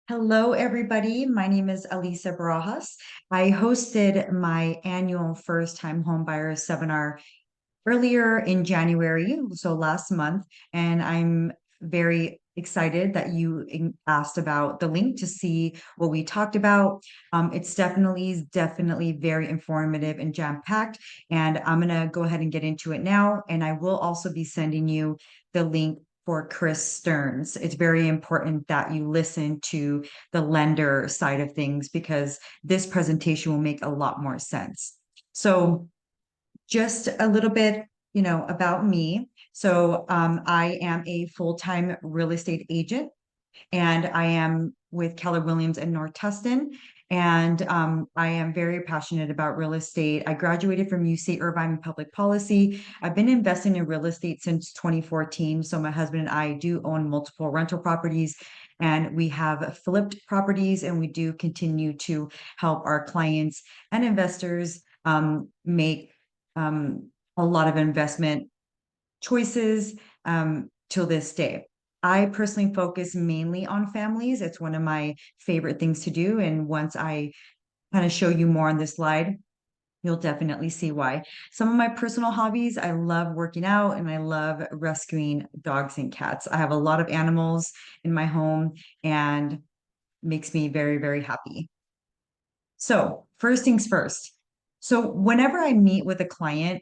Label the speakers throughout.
Speaker 1: Hello, everybody. My name is Elisa Barajas. I hosted my annual first time homebuyer seminar earlier in January, so last month, and I'm very excited that you asked about the link to see what we talked about. It's definitely very informative and jam-packed, and I'm gonna go ahead and get into it now. And I will also be sending you the link for Chris Stearns. It's very important that you listen to the lender side of things because this presentation will make a lot more sense. So just a little bit, about me. So I am a full-time real estate agent, and I am with Keller Williams in North Tustin. And I am very passionate about real estate. I graduated from UC Irvine in public policy. I've been investing in real estate since 2014. So my husband and I do own multiple rental properties, and we have flipped properties, and we do continue to help our clients and investors make a lot of investment choices till this day. I personally focus mainly on families. It's one of my favorite things to do. And once I kind of show you more on this slide, you'll definitely see why. Some of my personal hobbies, I love working out and I love rescuing dogs and cats. I have a lot of animals in my home and makes me very, very happy. So first things first. So whenever I meet with a client,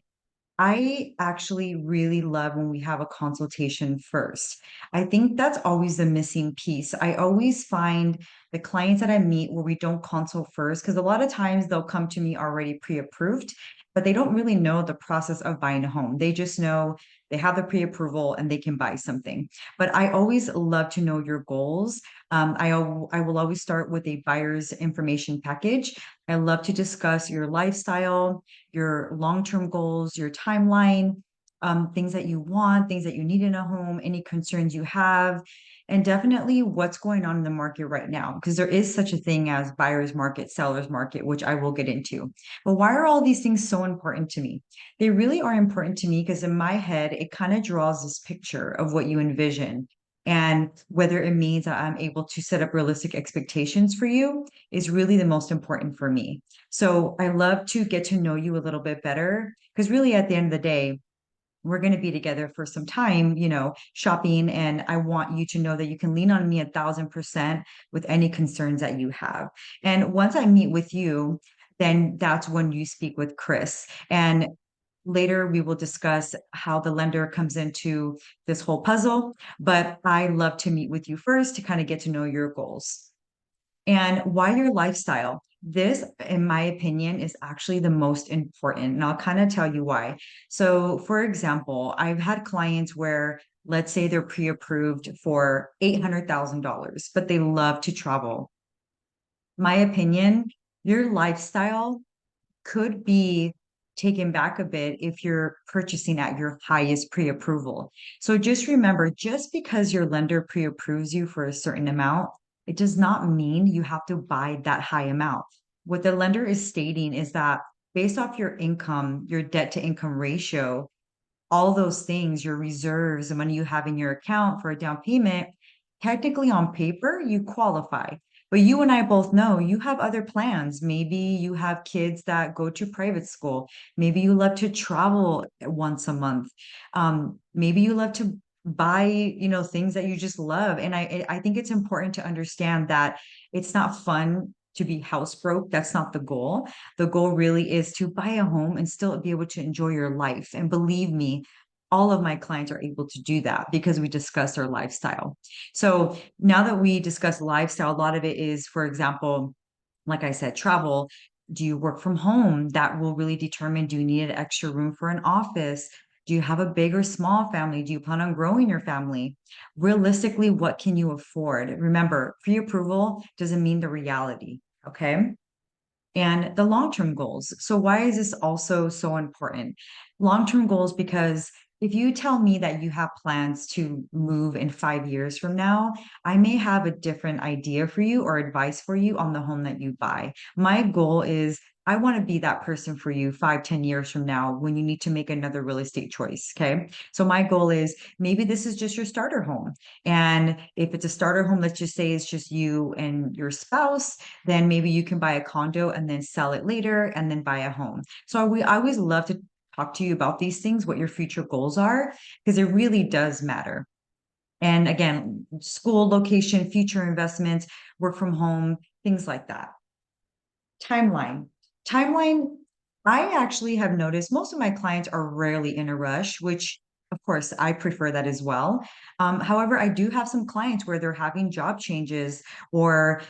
Speaker 1: I actually really love when we have a consultation first. I think that's always the missing piece. I always find the clients that I meet where we don't consult first, because a lot of times they'll come to me already pre-approved, but they don't really know the process of buying a home. They just know they have the pre-approval and they can buy something. But I always love to know your goals. I will always start with a buyer's information package. I love to discuss your lifestyle, your long-term goals, your timeline, things that you want, things that you need in a home, any concerns you have, and definitely what's going on in the market right now, because there is such a thing as buyer's market, seller's market, which I will get into. But why are all these things so important to me? They really are important to me because in my head, it kind of draws this picture of what you envision. And whether it means that I'm able to set up realistic expectations for you is really the most important for me. So I love to get to know you a little bit better because really at the end of the day, we're going to be together for some time, shopping. And I want you to know that you can lean on me 1,000% with any concerns that you have. And once I meet with you, then that's when you speak with Chris. And later we will discuss how the lender comes into this whole puzzle. But I love to meet with you first to kind of get to know your goals. And why your lifestyle? This, in my opinion, is actually the most important. And I'll kind of tell you why. So, for example, I've had clients where, let's say they're pre approved for $800,000, but they love to travel. My opinion, your lifestyle could be taken back a bit if you're purchasing at your highest pre-approval. So just remember, just because your lender pre-approves you for a certain amount, it does not mean you have to buy that high amount. What the lender is stating is that based off your income, your debt to income ratio, all those things, your reserves, the money you have in your account for a down payment, technically on paper, you qualify. But you and I both know you have other plans. Maybe you have kids that go to private school. Maybe you love to travel once a month. Maybe you love to buy, things that you just love. And I think it's important to understand that it's not fun to be house broke. That's not the goal. The goal really is to buy a home and still be able to enjoy your life. And believe me, all of my clients are able to do that because we discuss their lifestyle. So now that we discuss lifestyle, a lot of it is, for example, like I said, travel. Do you work from home? That will really determine, do you need an extra room for an office? Do you have a big or small family? Do you plan on growing your family? Realistically, what can you afford? Remember, pre-approval doesn't mean the reality. Okay. And the long term goals. So, why is this also so important? Long term goals, because if you tell me that you have plans to move in 5 years from now, I may have a different idea for you or advice for you on the home that you buy. My goal is I want to be that person for you 5, 10 years from now when you need to make another real estate choice. Okay. So my goal is maybe this is just your starter home. And if it's a starter home, let's just say it's just you and your spouse, then maybe you can buy a condo and then sell it later and then buy a home. So I always love to talk to you about these things, what your future goals are, because it really does matter. And again, school location, future investments, work from home, things like that. Timeline. Timeline, I actually have noticed most of my clients are rarely in a rush, which of course I prefer that as well. However, I do have some clients where they're having job changes or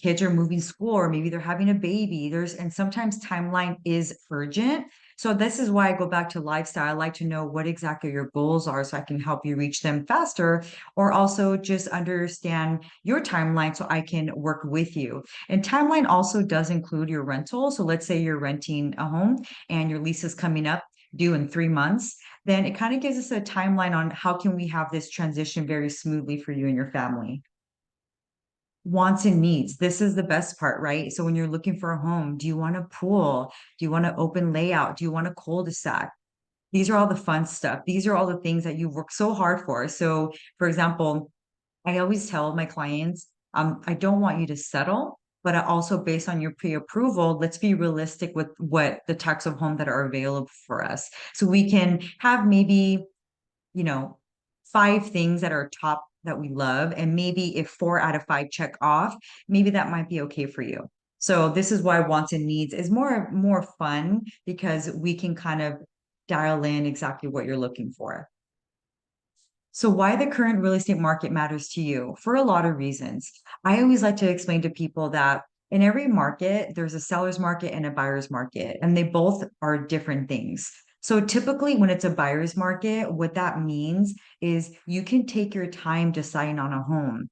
Speaker 1: kids are moving school or maybe they're having a baby. And sometimes timeline is urgent. So this is why I go back to lifestyle. I like to know what exactly your goals are so I can help you reach them faster, or also just understand your timeline so I can work with you. And timeline also does include your rental. So let's say you're renting a home and your lease is coming up due in 3 months, then it kind of gives us a timeline on how can we have this transition very smoothly for you and your family. Wants and needs. This is the best part, right? So when you're looking for a home, do you want a pool? Do you want an open layout? Do you want a cul-de-sac? These are all the fun stuff. These are all the things that you've worked so hard for. So, for example, I always tell my clients, I don't want you to settle, but I also based on your pre-approval, let's be realistic with what the types of home that are available for us. So we can have maybe, you know, 5 things that are top that we love. And maybe if 4 out of 5 check off, maybe that might be okay for you. So this is why wants and needs is more fun because we can kind of dial in exactly what you're looking for. So why the current real estate market matters to you for a lot of reasons. I always like to explain to people that in every market, there's a seller's market and a buyer's market, and they both are different things. So typically when it's a buyer's market, what that means is you can take your time deciding on a home.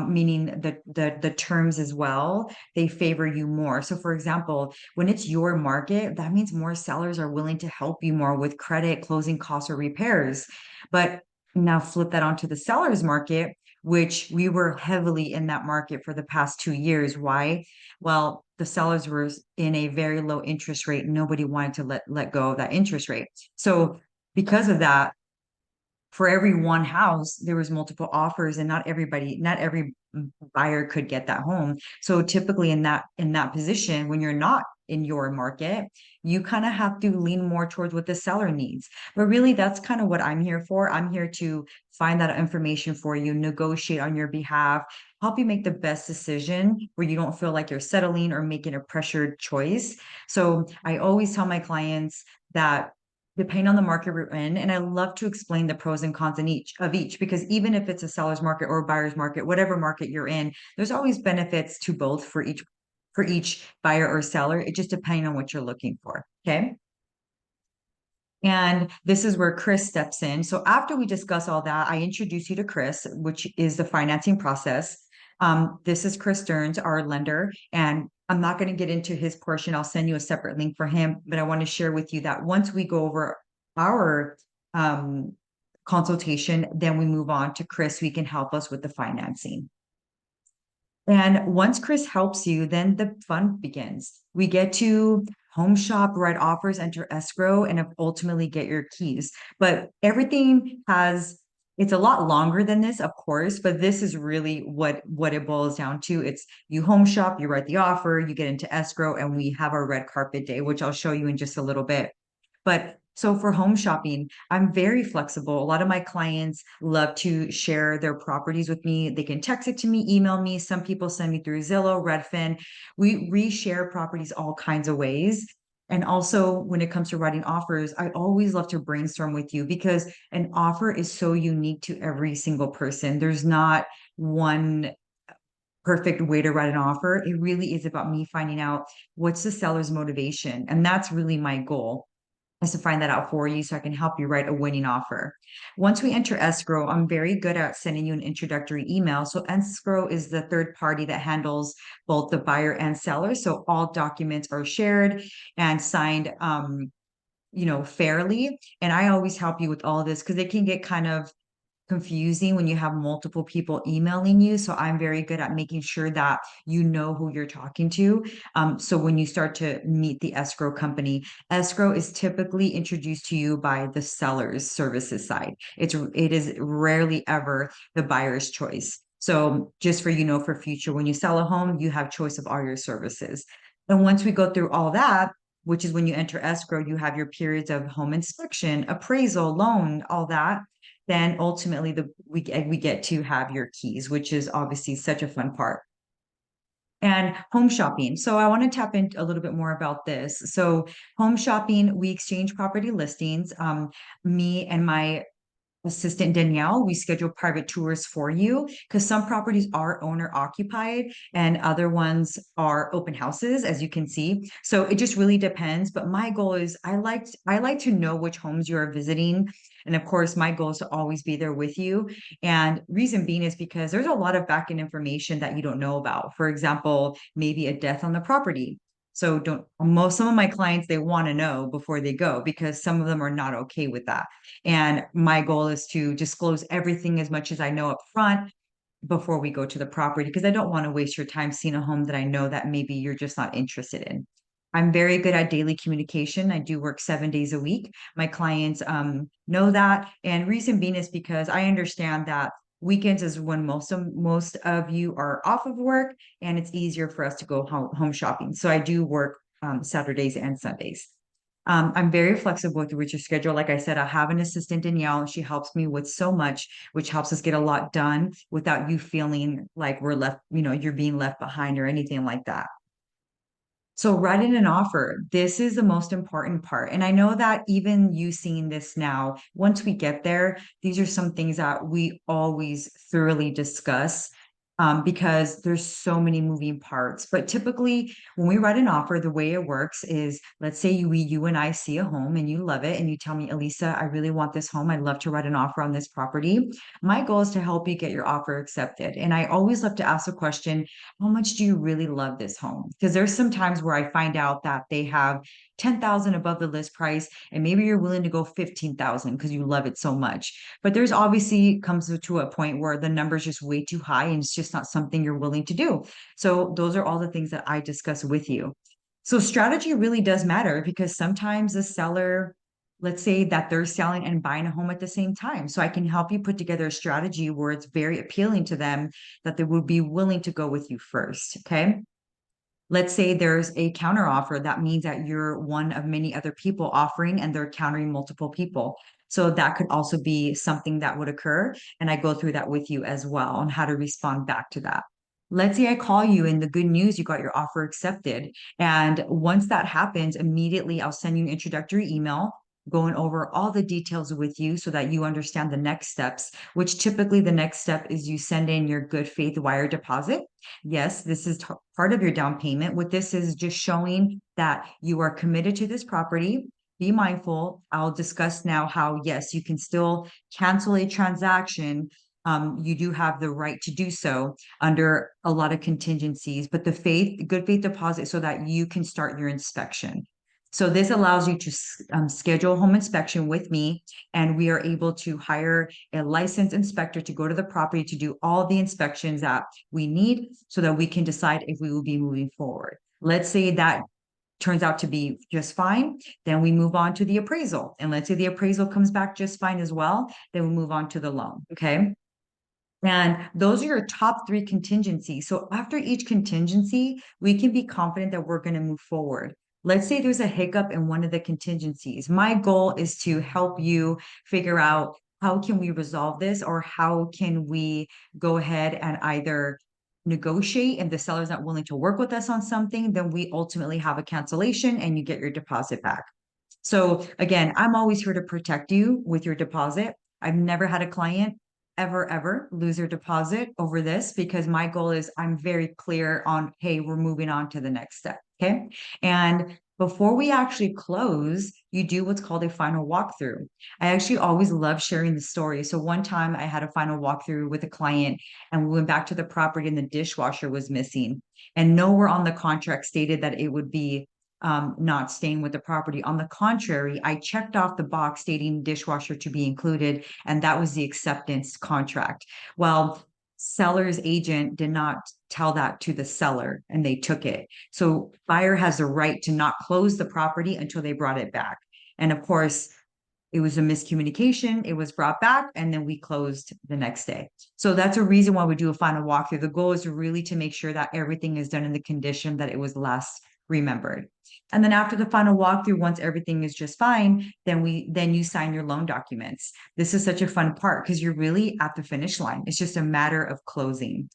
Speaker 1: Meaning the terms as well, they favor you more. So for example, when it's your market, that means more sellers are willing to help you more with credit, closing costs, or repairs. But now flip that onto the seller's market, which we were heavily in that market for the past 2 years. Why? Well, the sellers were in a very low interest rate. Nobody wanted to let go of that interest rate. So because of that, for every one house, there was multiple offers, and not every buyer could get that home. So typically in that position, when you're not in your market, you kind of have to lean more towards what the seller needs. But really, that's kind of what I'm here for. I'm here to find that information for you, negotiate on your behalf, help you make the best decision where you don't feel like you're settling or making a pressured choice. So I always tell my clients that depending on the market we're in. And I love to explain the pros and cons in each, because even if it's a seller's market or a buyer's market, whatever market you're in, there's always benefits to both for each buyer or seller. It just depending on what you're looking for. Okay. And this is where Chris steps in. So after we discuss all that, I introduce you to Chris, which is the financing process. This is Chris Stearns, our lender, and I'm not going to get into his portion. I'll send you a separate link for him, but I want to share with you that once we go over our consultation, then we move on to Chris, who can help us with the financing. And once Chris helps you, then the fun begins. We get to home shop, write offers, enter escrow, and ultimately get your keys. But everything it's a lot longer than this, of course, but this is really what it boils down to. It's you home shop, you write the offer, you get into escrow, and we have our red carpet day, which I'll show you in just a little bit. But so for home shopping, I'm very flexible. A lot of my clients love to share their properties with me. They can text it to me, email me. Some people send me through Zillow, Redfin. We reshare properties all kinds of ways. And also, when it comes to writing offers, I always love to brainstorm with you because an offer is so unique to every single person. There's not one perfect way to write an offer. It really is about me finding out what's the seller's motivation. And that's really my goal, is to find that out for you so I can help you write a winning offer. Once we enter escrow, I'm very good at sending you an introductory email. So escrow is the third party that handles both the buyer and seller. So all documents are shared and signed fairly. And I always help you with all of this because it can get kind of confusing when you have multiple people emailing you. So I'm very good at making sure that you know who you're talking to. So when you start to meet the escrow company, escrow is typically introduced to you by the seller's services side. It is rarely ever the buyer's choice. So just for for future, when you sell a home, you have choice of all your services. And once we go through all that, which is when you enter escrow, you have your periods of home inspection, appraisal, loan, all that. Then ultimately we get to have your keys, which is obviously such a fun part. And home shopping. So I want to tap into a little bit more about this. So home shopping, we exchange property listings. Me and my assistant Danielle, we schedule private tours for you because some properties are owner occupied and other ones are open houses, as you can see. So it just really depends. But my goal is I like to know which homes you are visiting. And of course, my goal is to always be there with you. And reason being is because there's a lot of back end information that you don't know about. For example, maybe a death on the property. So don't most some of my clients they want to know before they go because some of them are not okay with that. And my goal is to disclose everything as much as I know up front before we go to the property because I don't want to waste your time seeing a home that I know that maybe you're just not interested in. I'm very good at daily communication. I do work 7 days a week. My clients know that. And reason being is because I understand that weekends is when most of you are off of work and it's easier for us to go home shopping. So I do work Saturdays and Sundays. I'm very flexible with your schedule. Like I said, I have an assistant, Danielle, and she helps me with so much, which helps us get a lot done without you feeling like we're left, you're being left behind or anything like that. So writing an offer, this is the most important part. And I know that even you seeing this now, once we get there, these are some things that we always thoroughly discuss because there's so many moving parts. But typically, when we write an offer, the way it works is, let's say you and I see a home and you love it, and you tell me, Elisa, I really want this home. I'd love to write an offer on this property. My goal is to help you get your offer accepted. And I always love to ask a question, how much do you really love this home? Because there's some times where I find out that they have 10,000 above the list price, and maybe you're willing to go 15,000 because you love it so much. But there's obviously comes to a point where the number's just way too high and it's just not something you're willing to do. So those are all the things that I discuss with you. So strategy really does matter because sometimes the seller, let's say that they're selling and buying a home at the same time. So I can help you put together a strategy where it's very appealing to them that they would be willing to go with you first. Okay. Let's say there's a counter offer. That means that you're one of many other people offering and they're countering multiple people. So that could also be something that would occur. And I go through that with you as well on how to respond back to that. Let's say I call you and the good news, you got your offer accepted. And once that happens, immediately I'll send you an introductory email going over all the details with you so that you understand the next steps, which typically the next step is you send in your good faith wire deposit. Yes, this is part of your down payment. What this is just showing that you are committed to this property. Be mindful. I'll discuss now how, yes, you can still cancel a transaction. You do have the right to do so under a lot of contingencies, but the good faith deposit so that you can start your inspection. So this allows you to schedule home inspection with me, and we are able to hire a licensed inspector to go to the property to do all the inspections that we need so that we can decide if we will be moving forward. Let's say that turns out to be just fine, then we move on to the appraisal. And let's say the appraisal comes back just fine as well, then we move on to the loan. Okay. And those are your top three contingencies. So after each contingency, we can be confident that we're going to move forward. Let's say there's a hiccup in one of the contingencies. My goal is to help you figure out how can we resolve this or how can we go ahead and either negotiate if the seller's not willing to work with us on something, then we ultimately have a cancellation and you get your deposit back. So again, I'm always here to protect you with your deposit. I've never had a client ever lose their deposit over this because my goal is I'm very clear on, hey, we're moving on to the next step. Okay. And before we actually close, you do what's called a final walkthrough. I actually always love sharing the story. So one time I had a final walkthrough with a client and we went back to the property and the dishwasher was missing. And nowhere on the contract stated that it would be not staying with the property. On the contrary, I checked off the box stating dishwasher to be included, and that was the acceptance contract. Well, seller's agent did not tell that to the seller and they took it. So buyer has the right to not close the property until they brought it back. And of course, it was a miscommunication. It was brought back and then we closed the next day. So that's a reason why we do a final walkthrough. The goal is really to make sure that everything is done in the condition that it was last remembered. And then after the final walkthrough, once everything is just fine, then you sign your loan documents. This is such a fun part because you're really at the finish line. It's just a matter of closing.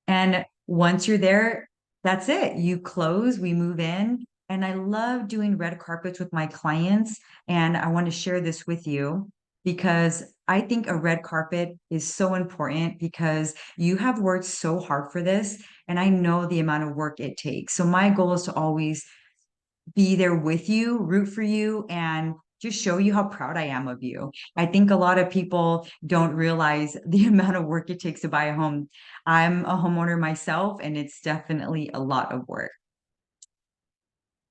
Speaker 1: And once you're there, that's it. You close, we move in. And I love doing red carpets with my clients. And I want to share this with you because I think a red carpet is so important because you have worked so hard for this. And I know the amount of work it takes. So my goal is to always be there with you, root for you, and just show you how proud I am of you. I think a lot of people don't realize the amount of work it takes to buy a home. I'm a homeowner myself, and it's definitely a lot of work.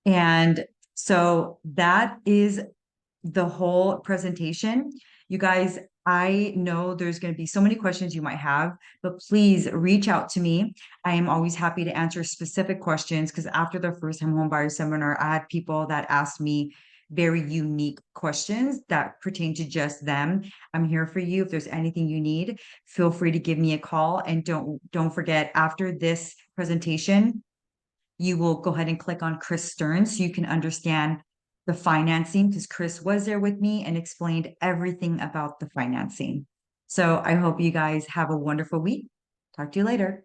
Speaker 1: And so that is the whole presentation. You guys, I know there's going to be so many questions you might have, but please reach out to me. I am always happy to answer specific questions because after the first time home buyer seminar, I had people that asked me very unique questions that pertain to just them. I'm here for you. If there's anything you need, feel free to give me a call. And don't forget, after this presentation, you will go ahead and click on Chris Stearns so you can understand the financing because Chris was there with me and explained everything about the financing. So I hope you guys have a wonderful week. Talk to you later.